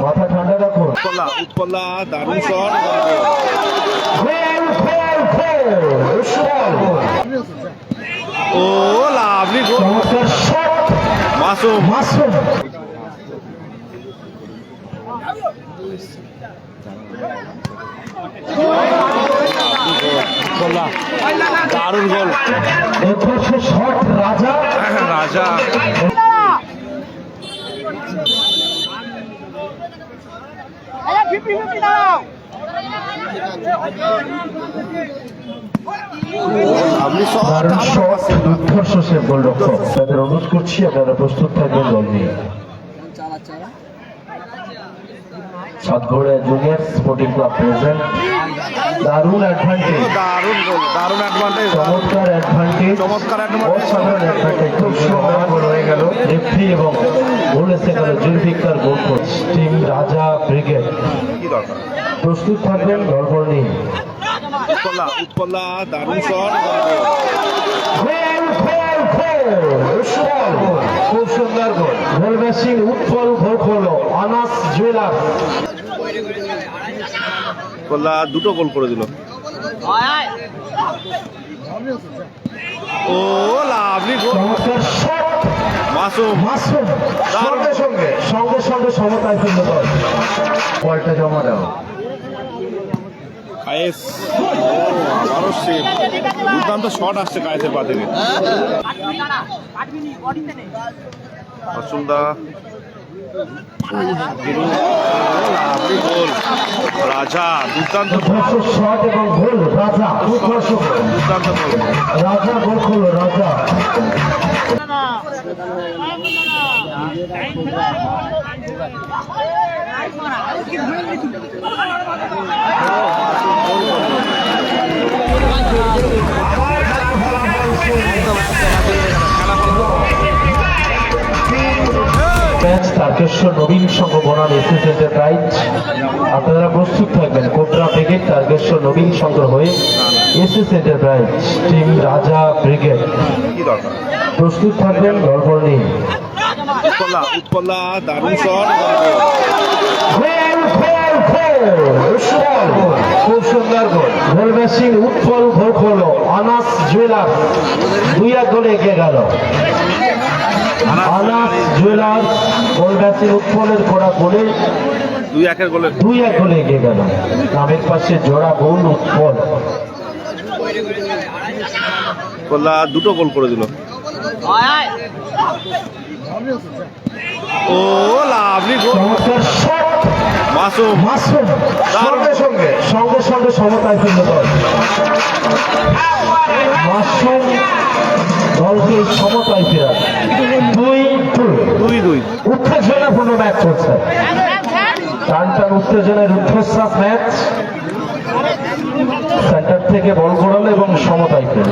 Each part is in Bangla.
মাথা ঠান্ডা রাখুন। উৎপল্লা দারুণ শট। ও লাভলি গোল। চমৎকার শট। মাসুম দারুণ গোল। শট রাজা। রাজা গোলরক্ষক তাদের অনুরোধ করছি আপনারা প্রস্তুত থাকবেন দল নিয়ে। Satghoria junior sporting club present. দারুণ অ্যাডভান্টেজ, দারুণ গোল, দারুণ অ্যাডভান্টেজ, চমৎকার অ্যাডভান্টেজ, চমৎকার অ্যাডভান্টেজ, অসাধারণ অ্যাডভান্টেজ। খুব সুন্দর গোল হয়ে গেল। রেফারি এবং গোল এসে গেল জুলফিকার গোল কোচ টিম রাজা ব্রিগেড। কি দরকার? প্রস্তুত থাকবেন দলবল নিয়ে। উৎপল্লা দারুণ শট। খুব সুন্দর গোল। গোল মেশিন উৎপল গোল হলো আনাস জুয়েলার। উৎপল্লা দুটো গোল করে দিল। ও লাভলি গোল। চমৎকার শট। মাসুম সঙ্গে সঙ্গে সঙ্গে সঙ্গে সমতায় ফেলল দল। বলটা জমা দাও। কায়েস আবারও সেভ। দুর্দান্ত শট আসছে কায়েসের পা থেকে। মাসুমদা লাভলি গোল। রাজা দুর্দান্ত শট এবং গোল। রাজা দুর্দান্ত গোল। রাজা গোল হলো রাজা। ম্যাচ তারকেশ্বর নবীন সংঘ বনাম এসএস এন্টারপ্রাইজ। আপনারা প্রস্তুত থাকবেন। কোবরা ব্রিগেড তারকেশ্বর নবীন সংঘ হয়ে এসএস এন্টারপ্রাইজ টিম রাজা ব্রিগেড। কি দরকার? প্রস্তুত থাকবেন দলবল নিয়ে। উৎপল্লা দারুণ শট। খুব সুন্দর গোল। গোল মেশিন উৎপল গোল হলো আনাস জুয়েলার। 2-1 গোলে এগিয়ে গেল আনাস জুয়েলার। গোল মেশিন উৎপলের করা গোলে 2-1 গোলে 2-1 গোলে এগিয়ে গেল। নামের পাশে জোড়া গোল উৎপল। উৎপল্লা দুটো গোল করে দিল। ও লাভলি গোল। চমৎকার শট। মাসুম সঙ্গে সঙ্গে সঙ্গে সঙ্গে সমতায় ফেলল দল। মাসুম দলকে সমতায় ফেরান। 2-2 উত্তেজনাপূর্ণ ম্যাচ চলছে। টান টান উত্তেজনার রুদ্ধশ্বাস ম্যাচ। সেন্টার থেকে বল গড়ালো এবং সমতায় ফেলল।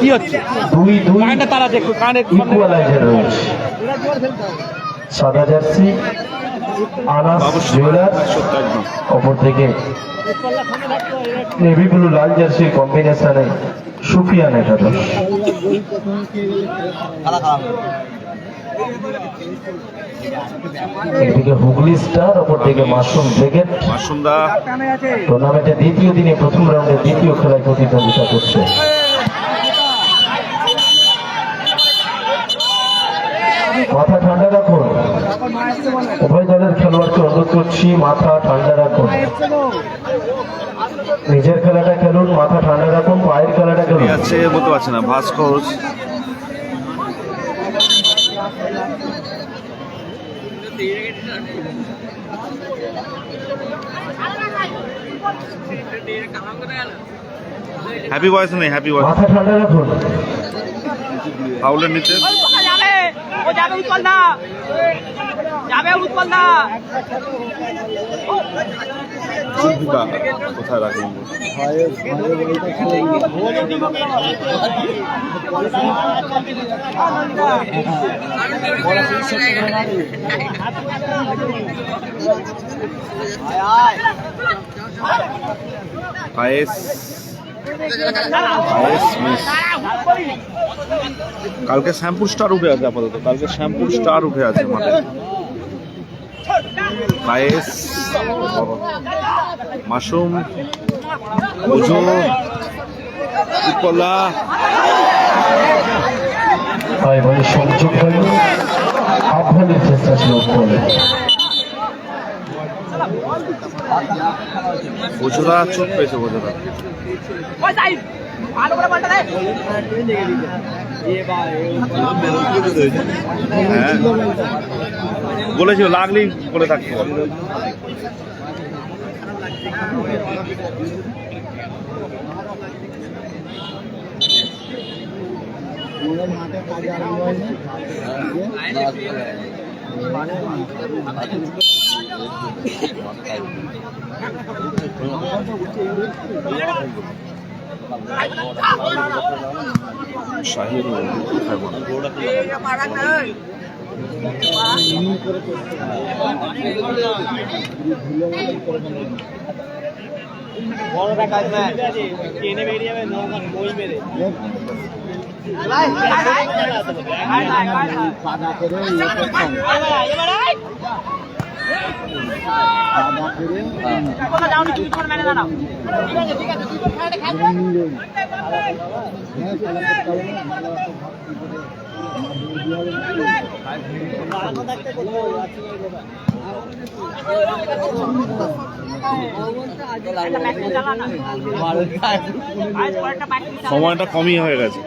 কি হচ্ছে? 2-2 ইকুয়ালাইজার রয়েছে। সাদা জার্সি আনাস জুয়েলার, অপর থেকে নেভি ব্লু লাল জার্সির কম্বিনেশনে সুফিয়ান একাদশ। একদিকে হুগলি স্টার, অপর দিকে মাশরুম ব্রিগেড। মাসুমদা টুর্নামেন্টের দ্বিতীয় দিনে প্রথম রাউন্ডের দ্বিতীয় খেলায় প্রতিদ্বন্দ্বিতা করছে। মাথা ঠান্ডা রাখুন। উভয় দলের খেলোয়াড়কে অনুরোধ করছি মাথা ঠান্ডা রাখুন। নিজের খেলাটা খেলুন, মাথা ঠান্ডা রাখুন। পায়ের খেলাটা খেলুন। আছে বলতে পারছে না। ভাস্কর হ্যাপি বয়স নেই। হ্যাপি বয়স মাথা ঠান্ডা রাখুন। ফাউলের নিচে কোথায় রাখবেন? পায়েস কালকে শ্যাম্পুর স্টার উঠে আছে। আপাতত কালকে শ্যাম্পুর স্টার উঠে আছে মাঠে। কায়েস, মাসুম, ওজো, উৎপলা। এবারে সংযোগ হলো, আহ্বানের চেষ্টা ছিল উৎপলের। ওজোরা চোট পেয়েছে, ওজোরা। হ্যাঁ, বলেছিল লাগলেই করে থাকতে হবে। শাহির কোথায় বল? সময়টা কমই হয়ে গেছে।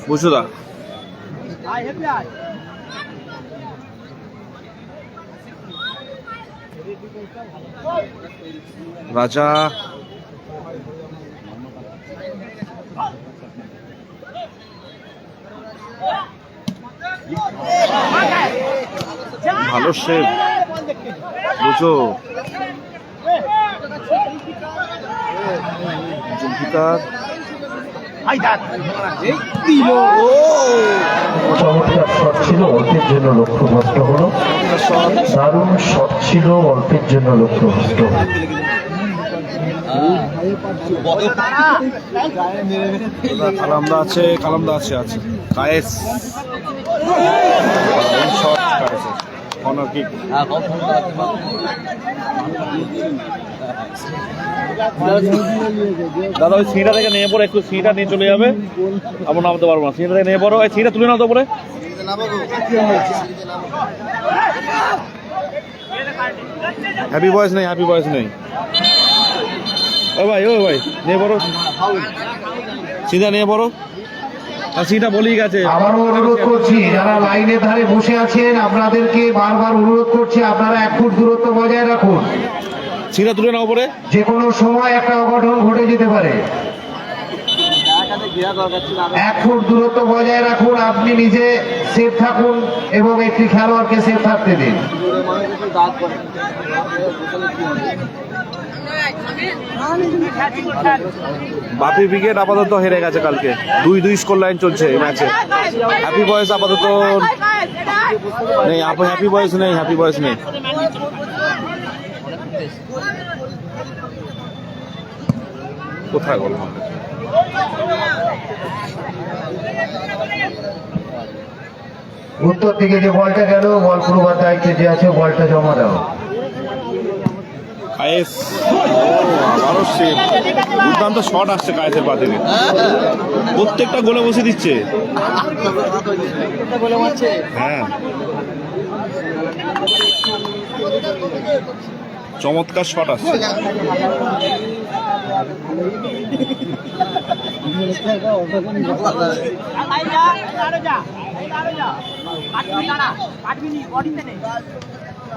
বুঝছো দা রাজা ভালো সেভ, বুঝো জুলফিকার চমৎকার শট ছিল, অল্পের জন্য লক্ষ্যভ্রষ্ট হলো। দারুণ শট ছিল, অল্পের জন্য লক্ষ্যভ্রষ্ট। কালামদা আছে, কালামদা আছে আছে কায়েস শট, কায়েসের কর্নার কিক। দাদা ওই সিঁড়িটা থেকে নিয়ে পড়ো, একটু সিঁড়িটা নিয়ে চলে যাবে, আমরা নামতে পারবো না। সিঁড়িটা থেকে নিয়ে পড়ো, ওই সিঁড়িটা তুলে নাও তো পরে। হ্যাপি বয়েস নেই, হ্যাপি বয়েস নেই। ও ভাই, ও ভাই নিয়ে পড়ো, সিঁড়িটা নিয়ে পড়ো। আর সিঁড়িটা বলেই গেছে। আবারও অনুরোধ করছি, যারা লাইনের ধারে বসে আছেন আপনাদেরকে বারবার অনুরোধ করছি, আপনারা 1 ফুট দূরত্ব বজায় রাখুন। সিঁড়িটা তুলে নাও পরে। যে কোনো সময় একটা অঘটন ঘটে যেতে পারে। 1 ফুট দূরত্ব বজায় রাখুন, আপনি নিজে সেফ থাকুন এবং একটি খেলোয়াড়কে সেফ থাকতে দিন। বাপি ব্রিগেড আপাতত হেরে গেছে কালকে, 2-2 স্কোর লাইন চলছে এই ম্যাচে। হ্যাপি বয়েস আপাতত নেই, হ্যাপি বয়েস নেই, হ্যাপি বয়েস নেই। কোথায় গেল? উত্তর দিকে যে বলটা গেল, বল পুরোবার দায়িত্বে যে আছে বলটা জমা দাও। কায়েস আবারও সেভ, দুর্দান্ত শট আসছে কায়েসের পা থেকে, প্রত্যেকটা গোলে বসে দিচ্ছে। হ্যাঁ, চমৎকার শট আসছে।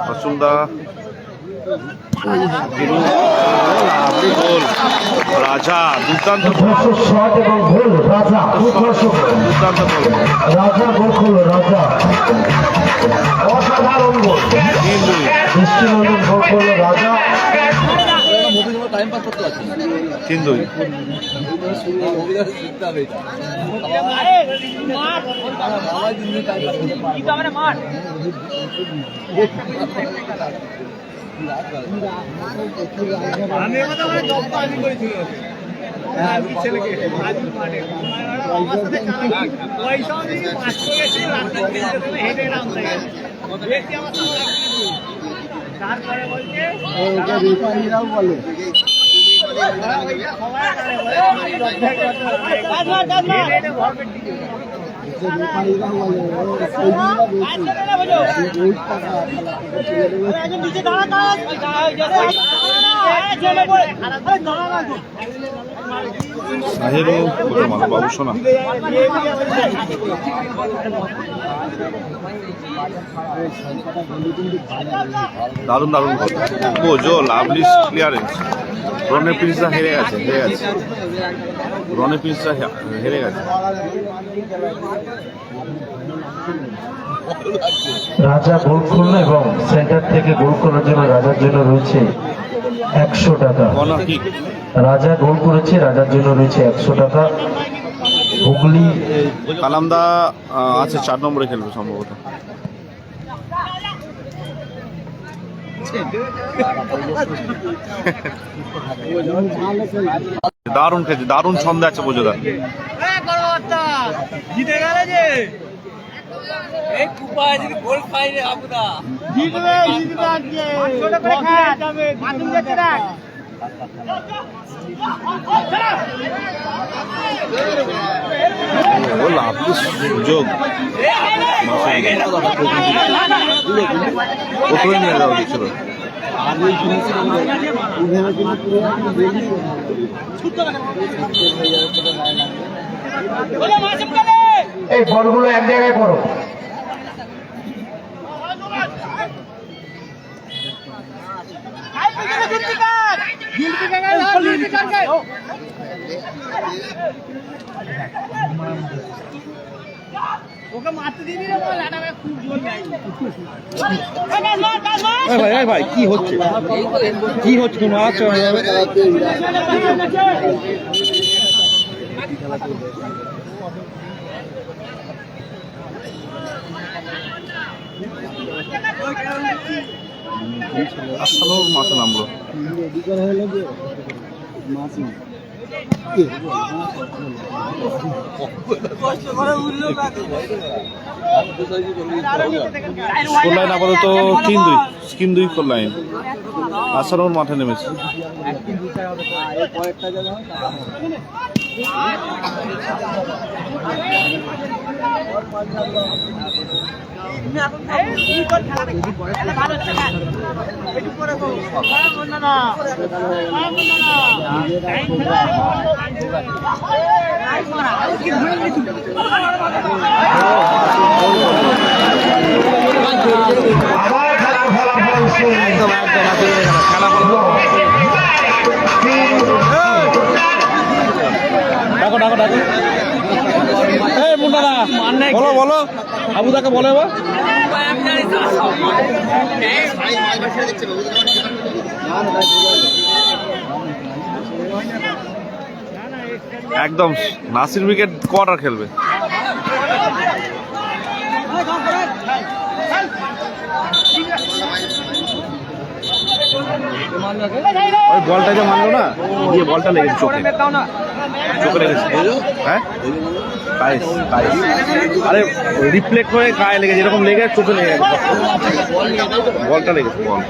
মাসুমদা গোল, রাজা দুর্দান্ত শট এবং গোল, রাজা দুর্দান্ত গোল। রাজা গোল করলো, রাজা অসাধারণ গোল, দৃষ্টিনন্দন গোল করলো রাজা। 3-2। তারপরে বলছে সাহেরও কোথাও মাথা বাবু শোনা দারুণ দারুণ ও জো লাভলি ক্লিয়ারেন্স রনে প্রিন্সরা হেরে গেছে রনে প্রিন্সরা হেরে গেছে রাজা গোল করলো এবং সেন্টার থেকে গোল করার জন্য রাজার জন্য রয়েছে 100 টাকা। কর্নার কিক রাজা গোল করেছে, রাজার জন্য রয়েছে 100 টাকা। হুগলি কালামদা আছে 4 নম্বরে খেলবে সম্ভবত। দারুণ খেলছে, দারুণ ছন্দে আছে বোঝোদা। জিতে গেলে যে এই কুপায় যদি গোল পাই রে আপুদা জিতবে আজকে ছোট করে খেলা যাবে মাতুম যেতে রাখ ও লাভলি সুযোগ প্রথমে নিয়ে যাওয়া উচিত ছিল। এই বলগুলো এক জায়গায় করো। ওকে মারতে দিবি রে বল আটাবে খুব জোর নাই ভাই ভাই কি হচ্ছে তুমি মারাচ্ছ আসলে মাঠে নামলো স্কোর লাইন আপাতত 3-2 স্কোর লাইন। আসানোর মাঠে নেমেছে। আবার খেলার ফলাফল একদম খেলা ডাকো এই মুন্ডারা বলো আবুদাকে বলে বা একদম নাসির উইকেট কোয়ার্টার খেলবে। ওই বলটা যে মারলো না দিয়ে বলটা লেগেছে চোখে লেগেছে হ্যাঁ আরে রিফ্লেক্ট হয়ে গায়ে লেগেছে এরকম লেগে চোখে লেগে গেছে বলটা লেগেছে বল